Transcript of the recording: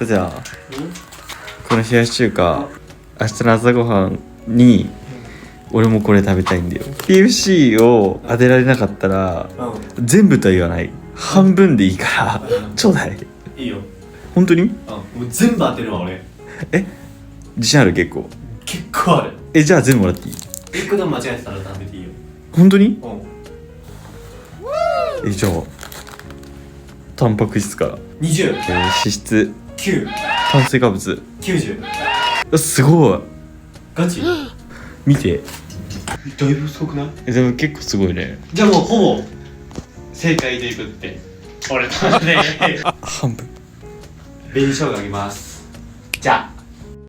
じゃあこの冷やし中華明日の朝ごはんに俺もこれ食べたいんだよ。 PFC を当てられなかったら全部とは言わない、半分でいいからちょうだい。いいよ。本当に？もう全部当てるわ俺。自信ある？結構。結構ある。じゃあ全部もらっていい？一個でも間違えてたら食べていいよ。本当に？うん。じゃあタンパク質から20、脂質、 9、炭水化物、 90。すごい。ガチ？見て。だいぶすごくない？でも結構すごいね。じゃあもうほぼ正解ということで俺とね半分。紅生姜あげます。じゃあ